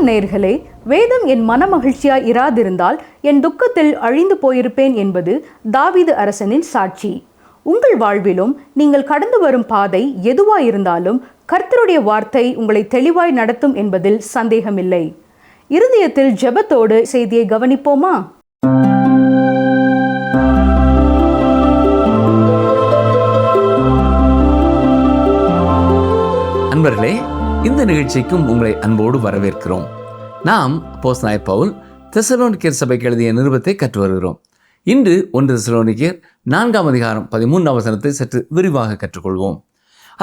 நேயர்களே, வேதம் என் மனமகிழ்ச்சியாய் இராதிருந்தால் என் துக்கத்தில் அழிந்து போயிருப்பேன் என்பது தாவீது அரசனின் சாட்சி. உங்கள் வாழ்விலும் நீங்கள் கடந்து வரும் பாதை எதுவாயிருந்தாலும் கர்த்தருடைய வார்த்தை உங்களை தெளிவாய் நடத்தும் என்பதில் சந்தேகமில்லை. இருதயத்தில் ஜெபத்தோடு செய்தியை கவனிப்போமா? அன்பர்களே, இந்த நிகழ்ச்சிக்கும் உங்களை அன்போடு வரவேற்கிறோம். நாம் அப்போஸ்தலனாகிய பவுல் தெசலோனிக்கேயர் சபைக்கு எழுதிய நிருபத்தை கற்று வருகிறோம். இன்று 1 தெசலோனிக்கேயர் 4ஆம் அதிகாரம் 13ஆம் வசனத்தை சற்று விரிவாக கற்றுக்கொள்வோம்.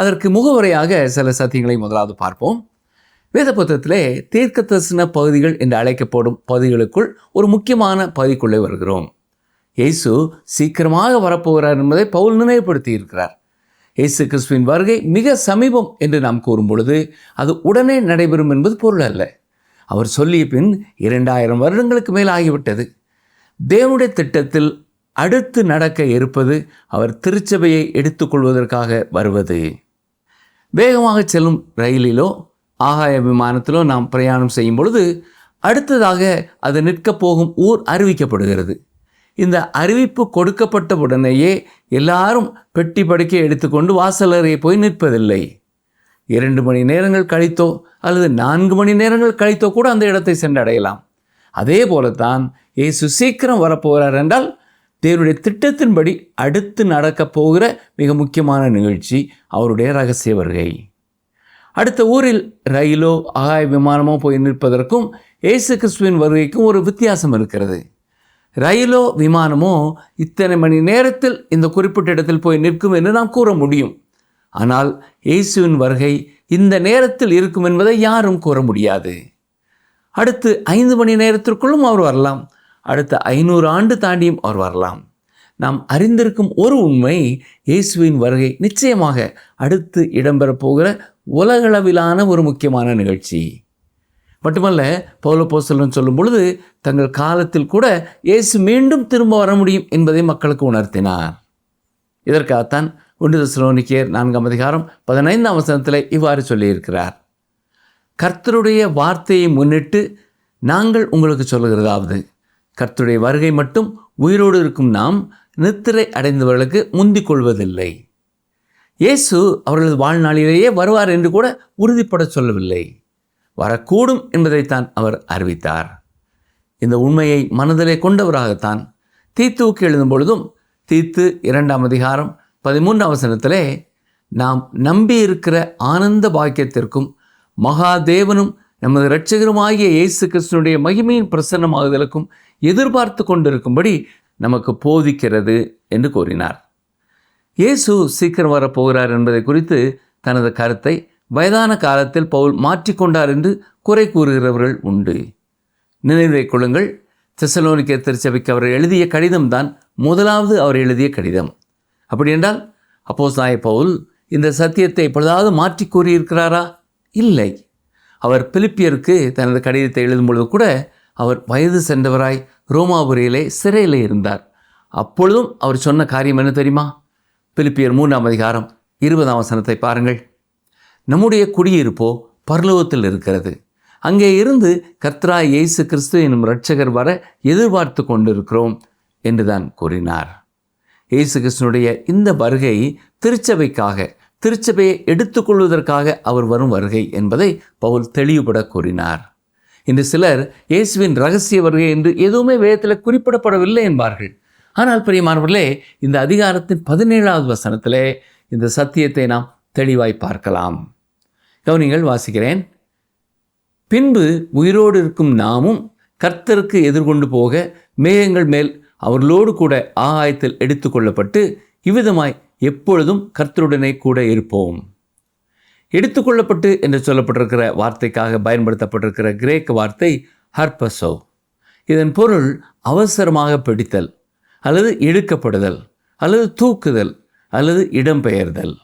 அதற்கு முகவுரையாக சில சத்தியங்களை முதலாவது பார்ப்போம். வேத புத்தகத்திலே தீர்க்கதரிசன பகுதிகள் என்று அழைக்கப்படும் பகுதிகளுக்குள் ஒரு முக்கியமான பகுதிக்குள்ளே வருகிறோம். இயேசு சீக்கிரமாக வரப்போகிறார் என்பதை பவுல் நினைவுபடுத்தி இருக்கிறார். இயேசு கிறிஸ்துவின் வருகை மிக சமீபம் என்று நாம் கூறும் பொழுது அது உடனே நடைபெறும் என்பது பொருள் அல்ல. அவர் சொல்லிய பின் 2000 வருடங்களுக்கு மேல் ஆகிவிட்டது. தேவனுடைய திட்டத்தில் அடுத்து நடக்க இருப்பது அவர் திருச்சபையை எடுத்துக்கொள்வதற்காக வருவது. வேகமாக செல்லும் ரயிலிலோ ஆகாய விமானத்திலோ நாம் பிரயாணம் செய்யும் பொழுது அடுத்ததாக அது நிற்கப் போகும் ஊர் அறிவிக்கப்படுகிறது. இந்த அறிவிப்பு கொடுக்கப்பட்ட உடனேயே எல்லாரும் பெட்டி படுக்கை எடுத்துக்கொண்டு வாசலறையை போய் நிற்பதில்லை. 2 மணி நேரங்கள் கழித்தோ அல்லது 4 மணி நேரங்கள் கழித்தோ கூட அந்த இடத்தை சென்றடையலாம். அதே போலத்தான் இயேசு சீக்கிரம் வரப்போகிறார் என்றால் தேவனுடைய திட்டத்தின்படி அடுத்து நடக்கப் போகிற மிக முக்கியமான நிகழ்ச்சி அவருடைய இரகசிய வருகை. அடுத்த ஊரில் ரயிலோ ஆகாய விமானமோ போய் நிற்பதற்கும் இயேசு கிறிஸ்துவின் வருகைக்கும் ஒரு வித்தியாசம் இருக்கிறது. ரயிலோ விமானமோ இத்தனை மணி நேரத்தில் இந்த குறிப்பிட்ட இடத்தில் போய் நிற்கும் என்று நாம் கூற முடியும். ஆனால் இயேசுவின் வருகை இந்த நேரத்தில் இருக்கும் என்பதை யாரும் கூற முடியாது. அடுத்து 5 மணி நேரத்திற்குள்ளும் அவர் வரலாம். அடுத்த 500 ஆண்டு தாண்டியும் அவர் வரலாம். நாம் அறிந்திருக்கும் ஒரு உண்மை, இயேசுவின் வருகை நிச்சயமாக அடுத்து இடம்பெறப் போகிற உலகளவிலான ஒரு முக்கியமான நிகழ்ச்சி. மட்டுமல்ல, பவுல் அப்போஸ்தலன் சொல்லும் பொழுது தங்கள் காலத்தில் கூட இயேசு மீண்டும் திரும்ப வர முடியும் என்பதை மக்களுக்கு உணர்த்தினார். இதற்காகத்தான் 1 தெசலோனிக்கேயர் 4ஆம் அதிகாரம் 15ஆம் வசனத்தில் இவ்வாறு சொல்லியிருக்கிறார். கர்த்தருடைய வார்த்தையை முன்னிட்டு நாங்கள் உங்களுக்கு சொல்லுகிறதாவது, கர்த்தருடைய வருகை மட்டும் உயிரோடு இருக்கும் நாம் நித்திரை அடைந்தவர்களுக்கு முந்திக் கொள்வதில்லை. இயேசு அவர்களது வாழ்நாளிலேயே வருவார் என்று கூட உறுதிப்பட சொல்லவில்லை. வரக்கூடும் என்பதைத்தான் அவர் அறிவித்தார். இந்த உண்மையை மனதிலே கொண்டவராகத்தான் தீத்துவுக்கு எழுதும் பொழுதும் தீத்து 2ஆம் அதிகாரம் 13ஆம் வசனத்திலே நாம் நம்பியிருக்கிற ஆனந்த பாக்கியத்திற்கும் மகாதேவனும் நமது இரட்சகருமாகிய இயேசு கிறிஸ்துவினுடைய மகிமையின் பிரசன்னமாகுதலுக்கும் எதிர்பார்த்து கொண்டிருக்கும்படி நமக்கு போதிக்கிறது என்று கூறினார். இயேசு சீக்கிரம் வரப்போகிறார் என்பதை குறித்து தனது கருத்தை வயதான காலத்தில் பவுல் மாற்றிக்கொண்டார் என்று குறை கூறுகிறவர்கள் உண்டு. நினைவை கொள்ளுங்கள், தெசலோனிக்கேயர் திருச்சபைக்கு அவர் எழுதிய கடிதம்தான் முதலாவது அவர் எழுதிய கடிதம். அப்படி என்றால் அப்போஸ்தலனாகிய பவுல் இந்த சத்தியத்தை எப்பொழுதாவது மாற்றி கூறியிருக்கிறாரா? இல்லை. அவர் பிலிப்பியருக்கு தனது கடிதத்தை எழுதும் பொழுது கூட அவர் வயது சென்றவராய் ரோமாபுரியிலே சிறையில் இருந்தார். அப்பொழுதும் அவர் சொன்ன காரியம் என்ன தெரியுமா? பிலிப்பியர் 3ஆம் அதிகாரம் 20ஆம் வசனத்தை பாருங்கள். நம்முடைய குடியிருப்போ பரலோகத்தில் இருக்கிறது, அங்கே இருந்து கர்த்தராகிய இயேசு கிறிஸ்து என்னும் இரட்சகர் வர எதிர்பார்த்து கொண்டிருக்கிறோம் என்றுதான் கூறினார். இயேசு கிறிஸ்துனுடைய இந்த வருகை திருச்சபைக்காக, திருச்சபையை எடுத்துக்கொள்வதற்காக அவர் வரும் வருகை என்பதை பவுல் தெளிவுபட கூறினார். இன்று சிலர் இயேசுவின் இரகசிய வருகை என்று எதுவுமே வேதத்தில் குறிப்பிடப்படவில்லை என்பார்கள். ஆனால் பிரியமானவர்களே, இந்த அதிகாரத்தின் 17ஆவது வசனத்திலே இந்த சத்தியத்தை நாம் தெளிவாய் பார்க்கலாம். கவனிங்கள், வாசிக்கிறேன். பின்பு உயிரோடு இருக்கும் நாமும் கர்த்தருக்கு எதிர்கொண்டு போக மேகங்கள் மேல் அவர்களோடு கூட ஆகாயத்தில் எடுத்துக்கொள்ளப்பட்டு இவ்விதமாய் எப்பொழுதும் கர்த்தருடனே கூட இருப்போம். எடுத்துக்கொள்ளப்பட்டு என்று சொல்லப்பட்டிருக்கிற வார்த்தைக்காக பயன்படுத்தப்பட்டிருக்கிற கிரேக்க வார்த்தை ஹர்பசோ. இதன் பொருள் அவசரமாக பிடித்தல் அல்லது இழுக்கப்படுதல் அல்லது தூக்குதல் அல்லது இடம்பெயர்தல்.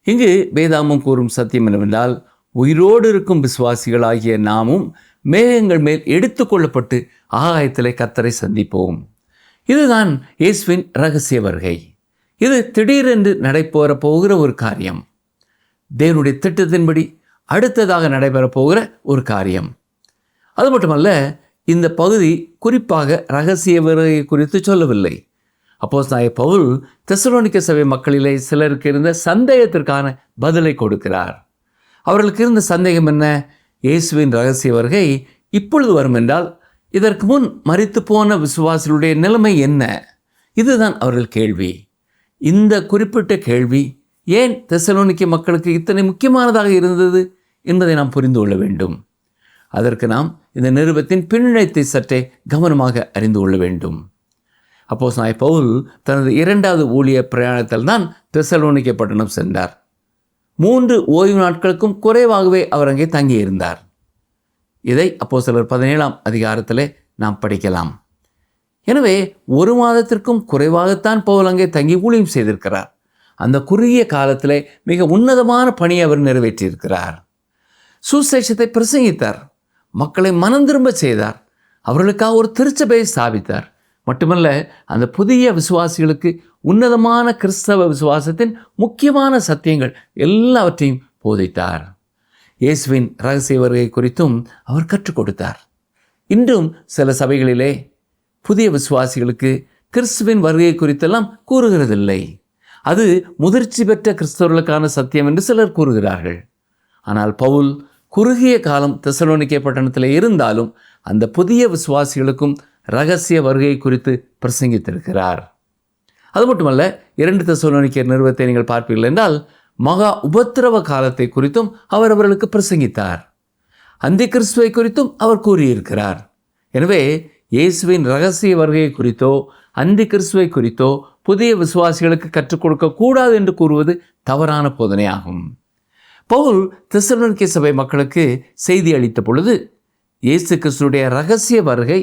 இங்கு வேதாமம் கூறும் சத்தியம் என்னவென்றால், உயிரோடு இருக்கும் விசுவாசிகளாகிய நாமும் மேகங்கள் மேல் எடுத்துக்கொள்ளப்பட்டு ஆகாயத்திலே கர்த்தரை சந்திப்போம். இதுதான் இயேசுவின் இரகசிய வருகை. இது திடீரென்று நடைபெறப் போகிற ஒரு காரியம். தேவனுடைய திட்டத்தின்படி அடுத்ததாக நடைபெறப் போகிற ஒரு காரியம். அது மட்டுமல்ல, இந்த பகுதி குறிப்பாக இரகசிய வருகை குறித்து சொல்லவில்லை. அப்போஸ்தலனாகிய பவுல் தெசலோனிக்க சபை மக்களிலே சிலருக்கு இருந்த சந்தேகத்திற்கான பதிலை கொடுக்கிறார். அவர்களுக்கு இருந்த சந்தேகம் என்ன? இயேசுவின் இரகசிய வருகை இப்பொழுது வரும் என்றால் இதற்கு முன் மரித்து போன விசுவாசிகளுடைய நிலைமை என்ன? இதுதான் அவர்கள் கேள்வி. இந்த குறிப்பிட்ட கேள்வி ஏன் தெசலோனிக்க மக்களுக்கு இத்தனை முக்கியமானதாக இருந்தது என்பதை நாம் புரிந்து கொள்ள வேண்டும். அதற்கு நாம் இந்த நிருபத்தின் பின்னணியத்தை சற்றே கவனமாக அறிந்து கொள்ள வேண்டும். அப்போஸ்தலனாகிய பவுல் தனது 2வது ஊழிய பிரயாணத்தில் தான் தெசலோனிக்க பட்டணம் சென்றார். 3 ஓய்வு நாட்களுக்கும் குறைவாகவே அவர் அங்கே தங்கியிருந்தார். இதை அப்போஸ்தலர் 17ஆம் அதிகாரத்திலே நாம் படிக்கலாம். எனவே 1 மாதத்திற்கும் குறைவாகத்தான் பவுல் அங்கே தங்கி ஊழியம் செய்திருக்கிறார். அந்த குறுகிய காலத்திலே மிக உன்னதமான பணியை அவர் நிறைவேற்றியிருக்கிறார். சுசேஷத்தை பிரசங்கித்தார், மக்களை மனம் திரும்ப செய்தார், அவர்களுக்காக ஒரு திருச்சபையை ஸ்தாபித்தார். மட்டுமல்ல, அந்த புதிய விசுவாசிகளுக்கு உன்னதமான கிறிஸ்தவ விசுவாசத்தின் முக்கியமான சத்தியங்கள் எல்லாவற்றையும் போதித்தார். இயேசுவின் இரகசிய வருகை குறித்தும் அவர் கற்றுக் கொடுத்தார். இன்றும் சில சபைகளிலே புதிய விசுவாசிகளுக்கு கிறிஸ்துவின் வருகை குறித்தெல்லாம் கூறுகிறதில்லை. அது முதிர்ச்சி பெற்ற கிறிஸ்தவர்களுக்கான சத்தியம் என்று சிலர் கூறுகிறார்கள். ஆனால் பவுல் குறுகிய காலம் தெசலோனிக்கே பட்டணத்தில் இருந்தாலும் அந்த புதிய விசுவாசிகளுக்கும் இரகசிய வருகை குறித்து பிரசங்கித்திருக்கிறார். அது மட்டுமல்ல, 2 தெசலோனிக்கேயர் நிருபத்தை நீங்கள் பார்ப்பீர்கள் என்றால் மகா உபத்திரவ காலத்தை குறித்தும் அவர் அவர்களுக்கு பிரசங்கித்தார். அந்தி கிறிஸ்துவை குறித்தும் அவர் கூறியிருக்கிறார். எனவே இயேசுவின் இரகசிய வருகை குறித்தோ அந்தி கிறிஸ்துவை குறித்தோ புதிய விசுவாசிகளுக்கு கற்றுக் கொடுக்க கூடாது என்று கூறுவது தவறான போதனையாகும். பவுல் தெசலோனிக்கே சபை மக்களுக்கு செய்தி அளித்த பொழுது இயேசு கிறிஸ்துடைய இரகசிய வருகை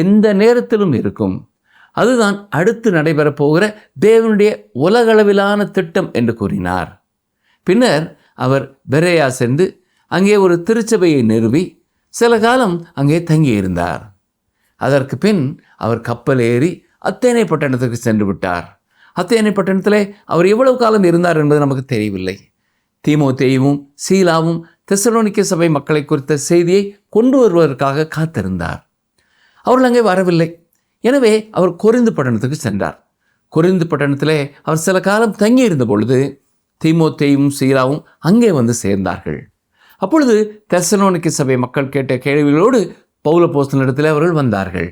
எந்த நேரத்திலும் இருக்கும், அதுதான் அடுத்து நடைபெறப் போகிற தேவனுடைய உலகளவிலான திட்டம் என்று கூறினார். பின்னர் அவர் பெரேயா சென்று அங்கே ஒரு திருச்சபையை நிறுவி சில காலம் அங்கே தங்கியிருந்தார். அதற்கு பின் அவர் கப்பல் ஏறி அத்தேனை பட்டணத்துக்கு சென்று விட்டார். அத்தேனை பட்டணத்திலே அவர் எவ்வளவு காலம் இருந்தார் என்பது நமக்கு தெரியவில்லை. தீமோத்தேயுவும் சீலாவும் தெசலோனிக்கே சபை மக்களை குறித்த செய்தியை கொண்டு வருவதற்காக காத்திருந்தார். அவர்கள் அங்கே வரவில்லை. எனவே அவர் கொரிந்து பட்டணத்துக்கு சென்றார். கொரிந்து பட்டணத்திலே அவர் சில காலம் தங்கியிருந்த பொழுது தீமோத்தேயும் சீலாவும் அங்கே வந்து சேர்ந்தார்கள். அப்பொழுது தெசலோனிக்கே சபை மக்கள் கேட்ட கேள்விகளோடு பவுல் அப்போஸ்தலனிடத்தில் அவர்கள் வந்தார்கள்.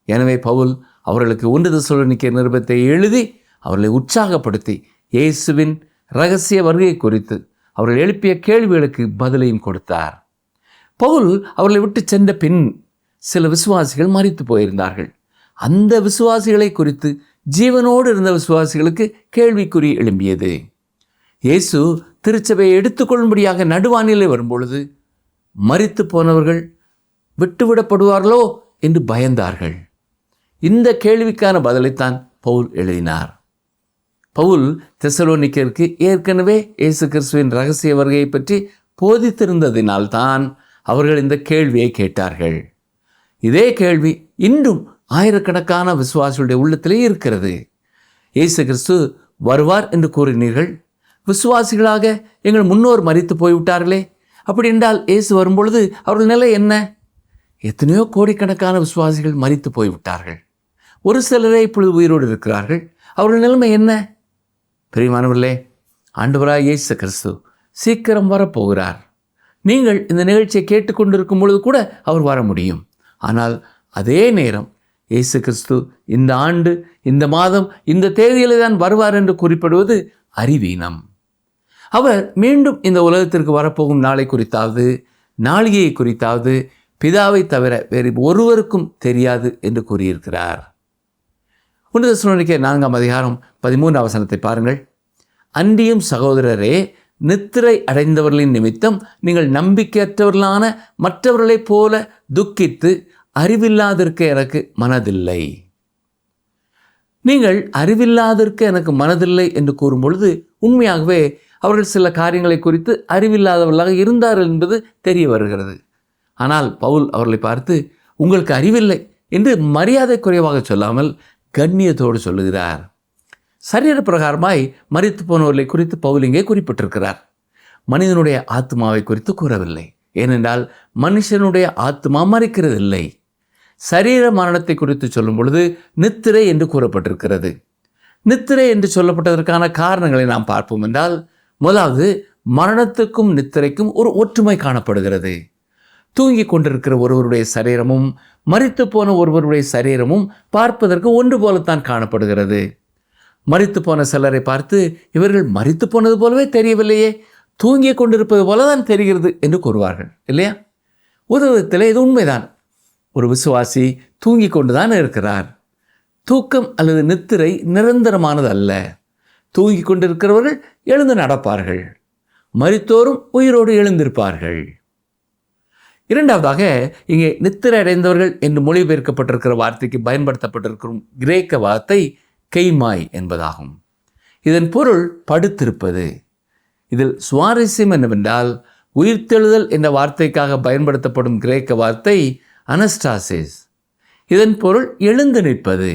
எனவே பவுல் அவர்களுக்கு 1 தெசலோனிக்கேயர் நிருபத்தை எழுதி அவர்களை உற்சாகப்படுத்தி இயேசுவின் இரகசிய வருகை குறித்து அவர்கள் எழுப்பிய கேள்விகளுக்கு பதிலையும் கொடுத்தார். பவுல் அவர்களை விட்டு சென்ற பின் சில விசுவாசிகள் மரித்து போயிருந்தார்கள். அந்த விசுவாசிகளை குறித்து ஜீவனோடு இருந்த விசுவாசிகளுக்கு கேள்விக்குறி எழும்பியது. இயேசு திருச்சபையை எடுத்துக்கொள்ளும்படியாக நடுவானிலே வரும்பொழுது மரித்து போனவர்கள் விட்டுவிடப்படுவார்களோ என்று பயந்தார்கள். இந்த கேள்விக்கான பதிலைத்தான் பவுல் எழுதினார். பவுல் தெசலோனிக்கேயருக்கு ஏற்கனவே இயேசு கிறிஸ்துவின் இரகசிய வருகையை பற்றி போதித்திருந்ததினால்தான் அவர்கள் இந்த கேள்வியை கேட்டார்கள். இதே கேள்வி இன்றும் ஆயிரக்கணக்கான விசுவாசிகளுடைய உள்ளத்திலே இருக்கிறது. இயேசு கிறிஸ்து வருவார் என்று கூறினீர்கள், விசுவாசிகளாக எங்கள் முன்னோர் மரித்து போய்விட்டார்களே, அப்படி என்றால் இயேசு வரும்பொழுது அவர்கள் நிலை என்ன? எத்தனையோ கோடிக்கணக்கான விசுவாசிகள் மரித்து போய்விட்டார்கள். ஒரு சிலரே இப்பொழுது உயிரோடு இருக்கிறார்கள். அவர்கள் நிலைமை என்ன? பிரியமானவர்களே, ஆண்டவராய் இயேசு கிறிஸ்து சீக்கிரம் வரப்போகிறார். நீங்கள் இந்த நிகழ்ச்சியை கேட்டுக்கொண்டிருக்கும் பொழுது கூட அவர் வர முடியும். ஆனால் அதே நேரம் இயேசு கிறிஸ்து இந்த ஆண்டு, இந்த மாதம், இந்த தேதியிலே தான் வருவார் என்று குறிப்பிடுவது அறிவீனம். அவர் மீண்டும் இந்த உலகத்திற்கு வரப்போகும் நாளை குறித்தாவது நாளிகையை குறித்தாவது பிதாவை தவிர வேறு ஒருவருக்கும் தெரியாது என்று கூறியிருக்கிறார். 1 தெசலோனிக்கேயர் 4ஆம் அதிகாரம் 13ஆம் வசனத்தை பாருங்கள். அன்றியும் சகோதரரே, நித்திரை அடைந்தவர்களின் நிமித்தம் நீங்கள் நம்பிக்கையற்றவர்களான மற்றவர்களைப் போல துக்கித்து அறிவில்லாதிருக்க எனக்கு மனதில்லை. நீங்கள் அறிவில்லாதிருக்க எனக்கு மனதில்லை என்று கூறும் பொழுது உண்மையாகவே அவர்கள் சில காரியங்களை குறித்து அறிவில்லாதவர்களாக இருந்தார்கள் என்பது தெரிய வருகிறது. ஆனால் பவுல் அவர்களை பார்த்து உங்களுக்கு அறிவில்லை என்று மரியாதை குறைவாக சொல்லாமல் கண்ணியத்தோடு சொல்லுகிறார். சரீர பிரகாரமாய் மரித்து போனவர்களை குறித்து பவுல் இங்கே குறிப்பிட்டிருக்கிறார். மனிதனுடைய ஆத்மாவை குறித்து கூறவில்லை. ஏனென்றால் மனுஷனுடைய ஆத்மா மரிக்கிறதில்லை. சரீர மரணத்தை குறித்து சொல்லும் பொழுது நித்திரை என்று கூறப்பட்டிருக்கிறது. நித்திரை என்று சொல்லப்பட்டதற்கான காரணங்களை நாம் பார்ப்போம் என்றால், முதலாவது மரணத்துக்கும் நித்திரைக்கும் ஒரு ஒற்றுமை காணப்படுகிறது. தூங்கிக் கொண்டிருக்கிற ஒருவருடைய சரீரமும் மரித்து போன ஒருவருடைய சரீரமும் பார்ப்பதற்கு ஒன்று போலத்தான் காணப்படுகிறது. மரித்து போன சிலரை பார்த்து இவர்கள் மரித்து போனது போலவே தெரியவில்லையே, தூங்கிக் கொண்டிருப்பது போலதான் தெரிகிறது என்று கூறுவார்கள் இல்லையா? ஒரு விதத்தில் இது உண்மைதான். ஒரு விசுவாசி தூங்கிக் கொண்டுதான் இருக்கிறார். தூக்கம் அல்லது நித்திரை நிரந்தரமானது அல்ல. தூங்கிக் கொண்டிருக்கிறவர்கள் எழுந்து நடப்பார்கள், மரித்தோரும் உயிரோடு எழுந்திருப்பார்கள். இரண்டாவதாக, இங்கே நித்திரை அடைந்தவர்கள் என்று மொழிபெயர்க்கப்பட்டிருக்கிற வார்த்தைக்கு பயன்படுத்தப்பட்டிருக்கும் கிரேக்க வார்த்தை கெய்மாய் என்பதாகும். இதன் பொருள் படுத்திருப்பது. இதில் சுவாரஸ்யம் என்னவென்றால், உயிர்த்தெழுதல் என்ற வார்த்தைக்காக பயன்படுத்தப்படும் கிரேக்க வார்த்தை அனஸ்டாசிஸ். இதன் பொருள் எழுந்து நிற்பது.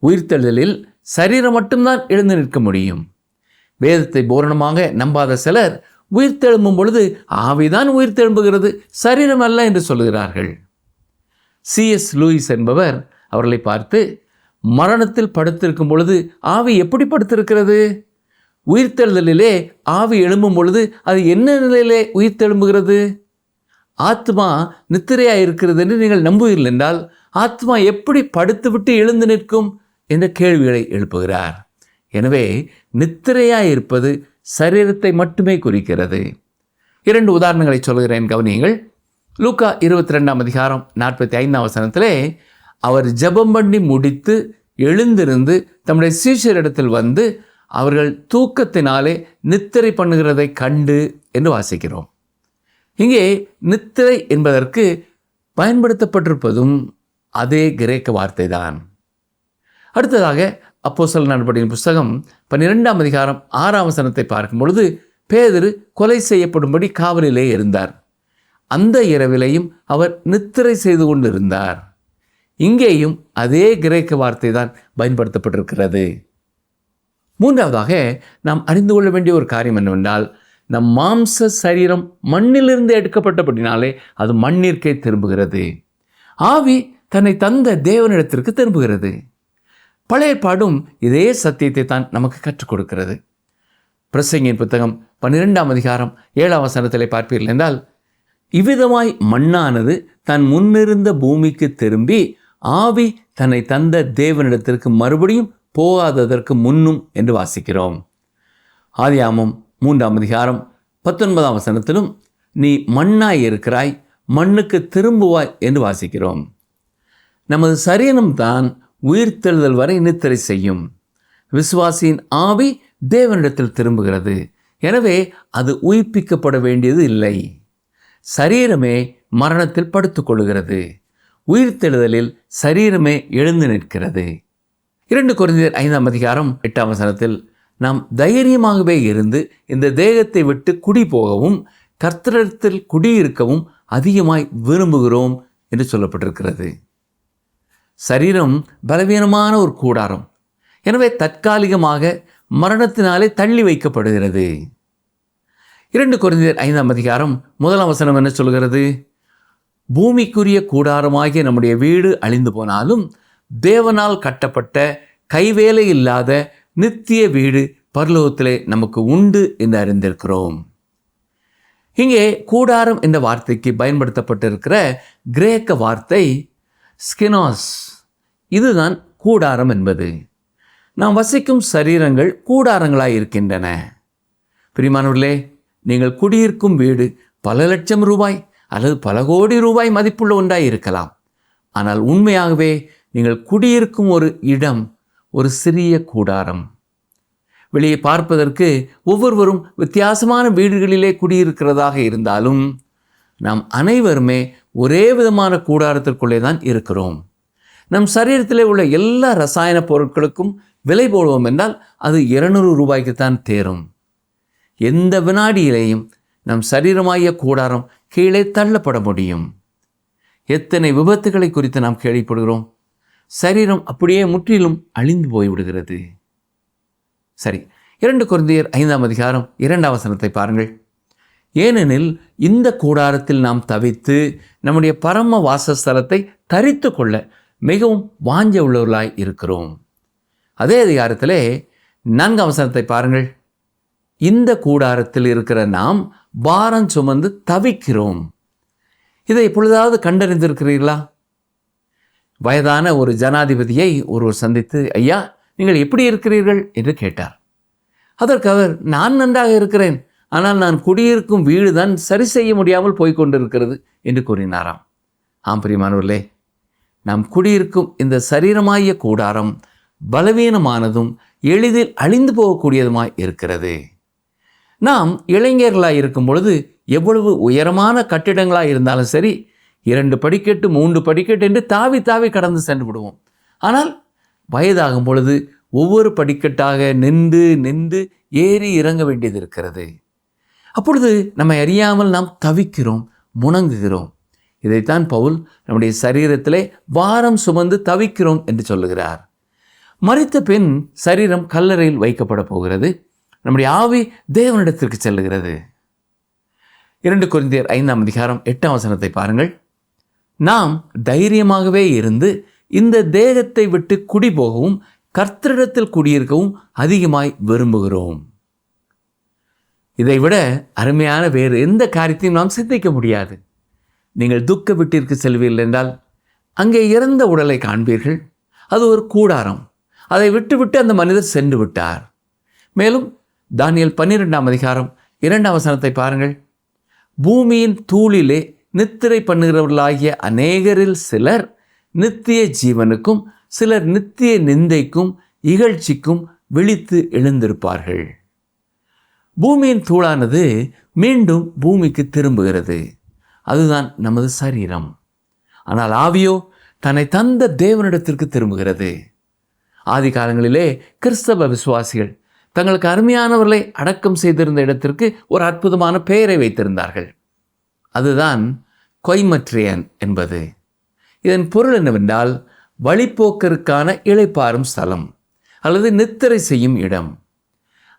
உயிர்த்தெழுதலில் சரீரம் மட்டும்தான் எழுந்து நிற்க முடியும். வேதத்தை பூரணமாக நம்பாத சிலர் உயிர்த்தெழும்பும் பொழுது ஆவிதான் உயிர்த்தெழும்புகிறது, சரீரம் அல்ல என்று சொல்கிறார்கள். C.S. லூயிஸ் என்பவர் அவர்களை பார்த்து, மரணத்தில் படுத்திருக்கும் பொழுது ஆவி எப்படி படுத்திருக்கிறது? உயிர்த்தெழுதலிலே ஆவி எழும்பும் பொழுது அது என்ன நிலையிலே உயிர்த்தெழும்புகிறது? ஆத்மா நித்திரையாக இருக்கிறது என்று நீங்கள் நம்புவீர்கள் என்றால் ஆத்மா எப்படி படுத்துவிட்டு எழுந்து நிற்கும் என்ற கேள்விகளை எழுப்புகிறார். எனவே நித்திரையாக இருப்பது சரீரத்தை மட்டுமே குறிக்கிறது. 2 உதாரணங்களை சொல்கிறேன், கவனியுங்கள். லூக்கா 22:45 அவர் ஜெபம் பண்ணி முடித்து எழுந்திருந்து தம்முடைய சீஷரிடத்தில் வந்து அவர்கள் தூக்கத்தினாலே நித்திரை பண்ணுகிறதை கண்டு என்று வாசிக்கிறோம். இங்கே நித்திரை என்பதற்கு பயன்படுத்தப்பட்டிருப்பதும் அதே கிரேக்க வார்த்தை தான். அடுத்ததாக அப்போஸ்தலர் நடபடியின் புஸ்தகம் 12:6 பார்க்கும் பொழுது, பேதுரு கொலை செய்யப்படும்படி காவலிலே இருந்தார். அந்த இரவிலையும் அவர் நித்திரை செய்து கொண்டிருந்தார். இங்கேயும் அதே கிரேக்க வார்த்தை தான் பயன்படுத்தப்பட்டிருக்கிறது. மூன்றாவதாக நாம் அறிந்து கொள்ள வேண்டிய ஒரு காரியம் என்னவென்றால், நம் மாம்ச சரீரம் மண்ணிலிருந்து எடுக்கப்பட்டபடினாலே அது மண்ணிற்கே திரும்புகிறது. ஆவி தன்னை தந்த தேவனிடத்திற்கு திரும்புகிறது. பழைய ஏற்பாடும் இதே சத்தியத்தை தான் நமக்கு கற்றுக் கொடுக்கிறது. பிரசங்கியின் புத்தகம் 12:7 பார்ப்பீர்கள் என்றால், இவ்விதமாய் மண்ணானது தன் முன்னிருந்த பூமிக்கு திரும்பி ஆவி தன்னை தந்த தேவனிடத்திற்கு மறுபடியும் போகாததற்கு முன்னும் என்று வாசிக்கிறோம். ஆதியாகமம் 3:19 நீ மண்ணாய் இருக்கிறாய், மண்ணுக்கு திரும்புவாய் என்று வாசிக்கிறோம். நமது சரீரம்தான் உயிர்த்தெழுதல் வரை நித்திரை செய்யும். விசுவாசியின் ஆவி தேவனிடத்தில் திரும்புகிறது. எனவே அது உயிர்ப்பிக்கப்பட வேண்டியது இல்லை. சரீரமே மரணத்தில் படுத்துக்கொள்கிறது. உயிர்த்தெழுதலில் சரீரமே எழுந்து நிற்கிறது. 2 கொரிந்தியர் 5:8 நாம் தைரியமாகவே இருந்து இந்த தேகத்தை விட்டு குடி போகவும் கர்த்தரிடத்தில் குடியிருக்கவும் அதிகமாய் விரும்புகிறோம் என்று சொல்லப்பட்டிருக்கிறது. சரீரம் பலவீனமான ஒரு கூடாரம். எனவே தற்காலிகமாக மரணத்தினாலே தள்ளி வைக்கப்படுகிறது. 2 கொரிந்தியர் 5:1 என்ன சொல்கிறது? பூமிக்குரிய கூடாரமாகிய நம்முடைய வீடு அழிந்து போனாலும் தேவனால் கட்டப்பட்ட கைவேலை இல்லாத நித்திய வீடு பரலோகத்திலே நமக்கு உண்டு என்று அறிந்திருக்கிறோம். இங்கே கூடாரம் என்ற வார்த்தைக்கு பயன்படுத்தப்பட்டிருக்கிற கிரேக்க வார்த்தை ஸ்கினாஸ். இதுதான் கூடாரம் என்பது. நாம் வசிக்கும் சரீரங்கள் கூடாரங்களாய் இருக்கின்றன. பிரியமானவர்களே, நீங்கள் குடியிருக்கும் வீடு பல லட்சம் ரூபாய் அல்லது பல கோடி ரூபாய் மதிப்புள்ள ஒன்றாய் இருக்கலாம். ஆனால் உண்மையாகவே நீங்கள் குடியிருக்கும் ஒரு இடம் ஒரு சிறிய கூடாரம். வெளியே பார்ப்பதற்கு ஒவ்வொருவரும் வித்தியாசமான வீடுகளிலே குடியிருக்கிறதாக இருந்தாலும் நாம் அனைவருமே ஒரே விதமான கூடாரத்திற்குள்ளே தான் இருக்கிறோம். நம் சரீரத்திலே உள்ள எல்லா ரசாயன பொருட்களுக்கும் விலை போடுவோம் என்றால் அது 200 ரூபாய்க்குத்தான் தேரும். எந்த வினாடியிலேயும் நம் சரீரமாகிய கூடாரம் கீழே தள்ளப்பட முடியும். எத்தனை விபத்துகளை குறித்து நாம் கேள்விப்படுகிறோம். சரீரம் அப்படியே முற்றிலும் அழிந்து போய்விடுகிறது. சரி, 2 கொரிந்தியர் 5:2 பாருங்கள். ஏனெனில் இந்த கூடாரத்தில் நாம் தவித்து நம்முடைய பரம வாசஸ்தலத்தை தரித்து கொள்ள மிகவும் வாஞ்ச உள்ளவர்களாய் இருக்கிறோம். அதே அதிகாரத்திலே 4ஆம் வசனத்தை பாருங்கள். இந்த கூடாரத்தில் இருக்கிற நாம் பாரம் சுமந்து தவிக்கிறோம். இதை எப்பொழுதாவது கண்டறிந்திருக்கிறீர்களா? வயதான ஒரு ஜனாதிபதியை ஒருவர் சந்தித்து, ஐயா, நீங்கள் எப்படி இருக்கிறீர்கள் என்று கேட்டார். அதற்கு அவர், நான் நன்றாக இருக்கிறேன், ஆனால் நான் குடியிருக்கும் வீடு தான் சரி செய்ய முடியாமல் போய்கொண்டிருக்கிறது என்று கூறினாராம். ஆம் பிரியமானவர்களே, நாம் குடியிருக்கும் இந்த சரீரமாகிய கூடாரம் பலவீனமானதும் எளிதில் அழிந்து போகக்கூடியதுமாய் இருக்கிறது. நாம் இளைஞர்களாய் இருக்கும் பொழுது எவ்வளவு உயரமான கட்டிடங்களாக இருந்தாலும் சரி, 2 படிக்கட்டு 3 படிக்கட்டு என்று தாவி தாவி கடந்து சென்று விடுவோம். ஆனால் வயதாகும் பொழுது ஒவ்வொரு படிக்கட்டாக நின்று நின்று ஏறி இறங்க வேண்டியது இருக்கிறது. அப்பொழுது நம்மை அறியாமல் நாம் தவிக்கிறோம், முணங்குகிறோம். இதைத்தான் பவுல் நம்முடைய சரீரத்திலே பாரம் சுமந்து தவிக்கிறோம் என்று சொல்லுகிறார். மரித்த பின் சரீரம் கல்லறையில் வைக்கப்பட போகிறது. நம்முடைய ஆவி தேவனிடத்திற்கு செல்லுகிறது. 2 கொரிந்தியர் 5ஆம் அதிகாரம் 8ஆம் வசனத்தை பாருங்கள். நாம் தைரியமாகவே இருந்து இந்த தேகத்தை விட்டு குடி போகவும் கர்த்தரிடத்தில் குடியிருக்கவும் அதிகமாய் விரும்புகிறோம். இதைவிட அருமையான வேறு எந்த காரியத்தையும் நாம் சிந்திக்க முடியாது. நீங்கள் துக்க வீட்டிற்கு செல்வீர்கள் என்றால் அங்கே இறந்த உடலை காண்பீர்கள். அது ஒரு கூடாரம். அதை விட்டுவிட்டு அந்த மனிதர் சென்று விட்டார். மேலும் தானியேல் 12ஆம் அதிகாரம் 2ஆம் வசனத்தை பாருங்கள். பூமியின் தூளிலே நித்திரை பண்ணுகிறவர்களாகிய அநேகரில் சிலர் நித்திய ஜீவனுக்கும் சிலர் நித்திய நிந்தைக்கும் இகழ்ச்சிக்கும் விழித்து எழுந்திருப்பார்கள். பூமியின் தூளானது மீண்டும் பூமிக்கு திரும்புகிறது. அதுதான் நமது சரீரம். ஆனால் ஆவியோ தன்னை தந்த தேவனிடத்திற்கு திரும்புகிறது. ஆதி காலங்களிலே கிறிஸ்தவ விசுவாசிகள் தங்களுக்கு அருமையானவர்களை அடக்கம் செய்திருந்த இடத்திற்கு ஒரு அற்புதமான பெயரை வைத்திருந்தார்கள். அதுதான் கொய்மட்ரியன் என்பது. இதன் பொருள் என்னவென்றால் வழிப்போக்கருக்கான இளைப்பாறும் ஸ்தலம் அல்லது நித்திரை செய்யும் இடம்.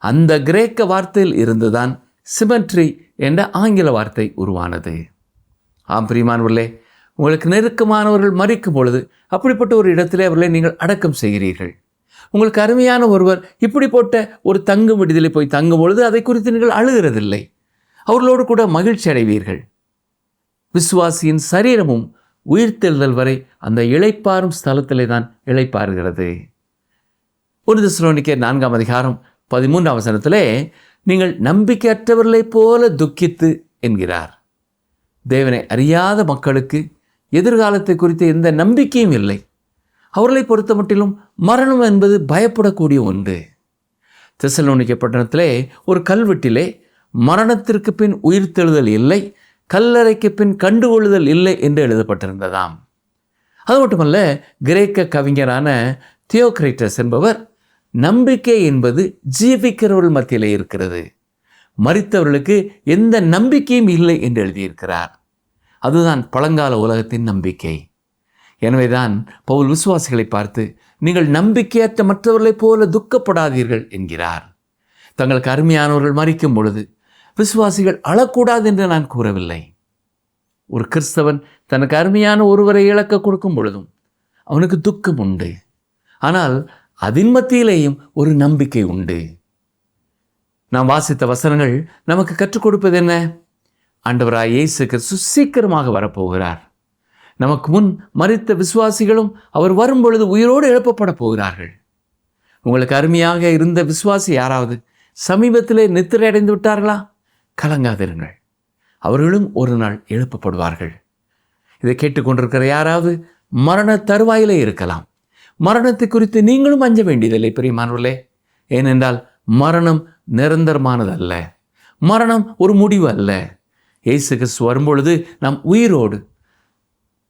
அந்த கிரேக்க வார்த்தையில் இருந்துதான் சிமெட்ரி என்ற ஆங்கில வார்த்தை உருவானது. ஆம் பிரியமானவர்களே, உங்களுக்கு நெருக்கமானவர்கள் மரிக்கும் பொழுது அப்படிப்பட்ட ஒரு இடத்திலே அவர்களை நீங்கள் அடக்கம் செய்கிறீர்கள். உங்களுக்கு அருமையான ஒருவர் இப்படிப்பட்ட ஒரு தங்கும் விடுதலை போய் தங்கும் பொழுது அதை குறித்து நீங்கள் அழுகிறதில்லை. அவர்களோடு கூட மகிழ்ச்சி அடைவீர்கள். விசுவாசியின் சரீரமும் உயிர்த்தெழுதல் வரை அந்த இளைப்பாறும் ஸ்தலத்திலே தான் இளைப்பாறுகிறது. 1 தெசலோனிக்கேயர் 4ஆம் அதிகாரம் 13ஆம் வசனத்திலே நீங்கள் நம்பிக்கையற்றவர்களைப் போல துக்கித்து என்கிறார். தேவனை அறியாத மக்களுக்கு எதிர்காலத்தை குறித்த எந்த நம்பிக்கையும் இல்லை. அவர்களை பொறுத்த மட்டிலும் மரணம் என்பது பயப்படக்கூடிய ஒன்று. தெசலோனிக்கே பட்டணத்திலே ஒரு கல்வெட்டிலே மரணத்திற்கு பின் உயிர்த்தெழுதல் இல்லை, கல்லறைக்கு பின் கண்டுகொள்ளுதல் இல்லை என்று எழுதப்பட்டிருந்ததாம். அது மட்டுமல்ல, கிரேக்க கவிஞரான தியோக்ரைட்டஸ் என்பவர் நம்பிக்கை என்பது ஜீவிக்கிறவர்கள் மத்தியிலே இருக்கிறது, மரித்தவர்களுக்கு எந்த நம்பிக்கையும் இல்லை என்று எழுதியிருக்கிறார். அதுதான் பழங்கால உலகத்தின் நம்பிக்கை. எனவேதான் பவுல் விசுவாசிகளை பார்த்து நீங்கள் நம்பிக்கையற்ற மற்றவர்களைப் போல துக்கப்படாதீர்கள் என்கிறார். தங்களுக்கு அருமையானவர்கள் மரிக்கும் பொழுது விசுவாசிகள் அழக்கூடாது என்று நான் கூறவில்லை. ஒரு கிறிஸ்தவன் தனக்கு அருமையான ஒருவரை இழக்க கொடுக்கும் பொழுதும் அவனுக்கு துக்கம் உண்டு. ஆனால் அதன் மத்தியிலேயும் ஒரு நம்பிக்கை உண்டு. நாம் வாசித்த வசனங்கள் நமக்கு கற்றுக் கொடுப்பது என்ன? ஆண்டவராய் இயேசு கிறிஸ்து சீக்கிரமாக வரப்போகிறார். நமக்கு முன் மரித்த விசுவாசிகளும் அவர் வரும்பொழுது உயிரோடு எழுப்பப்பட போகிறார்கள். உங்களுக்கு அருமையாக இருந்த விசுவாசி யாராவது சமீபத்திலே நித்திரை அடைந்து விட்டார்களா? கலங்காதிருங்கள், அவர்களும் ஒரு நாள் எழுப்பப்படுவார்கள். இதை கேட்டுக்கொண்டிருக்கிற யாராவது மரண தருவாயிலே இருக்கலாம். மரணத்தை குறித்து நீங்களும் அஞ்ச வேண்டியதில்லை பிரியமானவர்களே. ஏனென்றால் மரணம் நிரந்தரமானதல்ல. மரணம் ஒரு முடிவு அல்ல. இயேசு கிறிஸ்து வரும்பொழுது நாம் உயிரோடு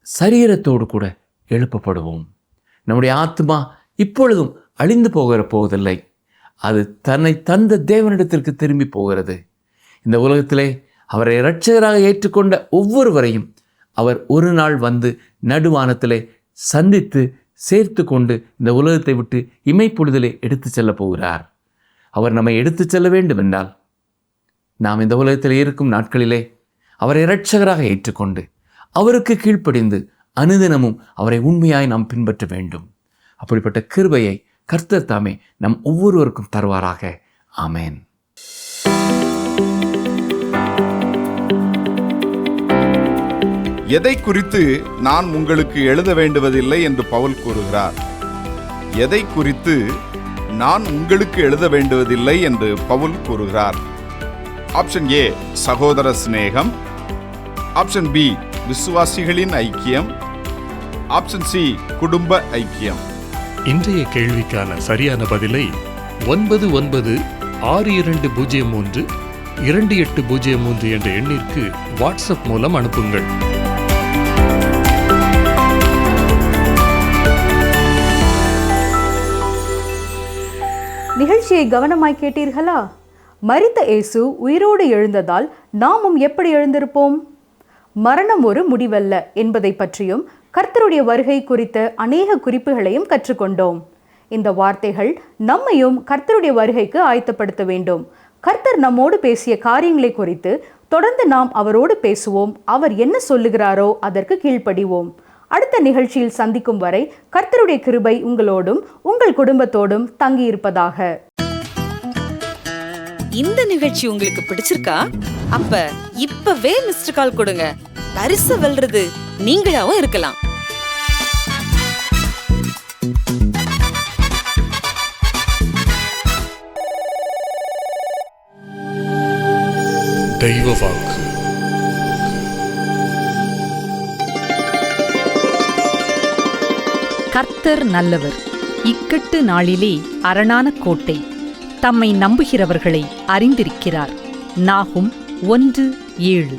சரீரத்தோடு கூட எழுப்பப்படுவோம். நம்முடைய ஆத்மா இப்பொழுதும் அழிந்து போவதில்லை. அது தன்னை தந்த தேவனிடத்திற்கு திரும்பி போகிறது. இந்த உலகத்திலே அவரை இரட்சகராக ஏற்றுக்கொண்ட ஒவ்வொருவரையும் அவர் ஒரு நாள் வந்து நடுவானத்திலே சந்தித்து சேர்த்து கொண்டு இந்த உலகத்தை விட்டு இமைப்பொழுதிலே எடுத்து செல்ல போகிறார். அவர் நம்மை எடுத்து செல்ல வேண்டும் என்றால் நாம் இந்த உலகத்தில் இருக்கும் நாட்களிலே அவரை இரட்சகராக ஏற்றுக்கொண்டு அவருக்கு கீழ்ப்படிந்து அனுதினமும் அவரை உண்மையாய் நாம் பின்பற்ற வேண்டும். அப்படிப்பட்ட கிருபையை கர்த்தர் தாமே நம் ஒவ்வொருவருக்கும் தருவாராக. ஆமென். எதை குறித்து நான் உங்களுக்கு எழுத வேண்டுவதில்லை என்று பவுல் கூறுகிறார்? எதை குறித்து நான் உங்களுக்கு எழுத வேண்டுவதில்லை என்று பவுல் கூறுகிறார்? ஆப்ஷன் ஏ, சகோதர சிநேகம். ஆப்ஷன் பி, விசுவாசிகளின் ஐக்கியம். ஆப்ஷன் சி, குடும்ப ஐக்கியம். இன்றைய கேள்விக்கான சரியான பதிலை 9962032803 என்ற எண்ணிற்கு வாட்ஸ்அப் மூலம் அனுப்புங்கள். நிகழ்ச்சியை கவனமாய் கேட்டீர்களா? மரித்த இயேசு உயிரோடு எழுந்ததால் நாமும் எப்படி எழுந்திருப்போம்? மரணம் ஒரு முடிவல்ல என்பதை பற்றியும் கர்த்தருடைய வருகை குறித்த அநேக குறிப்புகளையும் கற்றுக்கொண்டோம். இந்த வார்த்தைகள் நம்மையும் கர்த்தருடைய வருகைக்கு ஆயத்தப்படுத்த வேண்டும். கர்த்தர் நம்மோடு பேசிய காரியங்களை குறித்து தொடர்ந்து நாம் அவரோடு பேசுவோம். அவர் என்ன சொல்லுகிறாரோ அதற்கு கீழ்ப்படிவோம். அடுத்த நிகழ்ச்சியில் சந்திக்கும் வரை கர்த்தருடைய கிருபை உங்களோடும் உங்கள் குடும்பத்தோடும் தங்கியிருப்பதாக. இந்த நிகழ்ச்சி உங்களுக்கு பிடிச்சிருக்கா? அப்ப இப்பவே மிஸ்டர் கால் கொடுங்க. பரிசு வெல்றது நீங்களாவும் இருக்கலாம். தெய்வ வாக்கு. கர்த்தர் நல்லவர், இக்கட்டு நாளிலே அரணான கோட்டை, தம்மை நம்புகிறவர்களை அறிந்திருக்கிறார். நாகும் 1:7.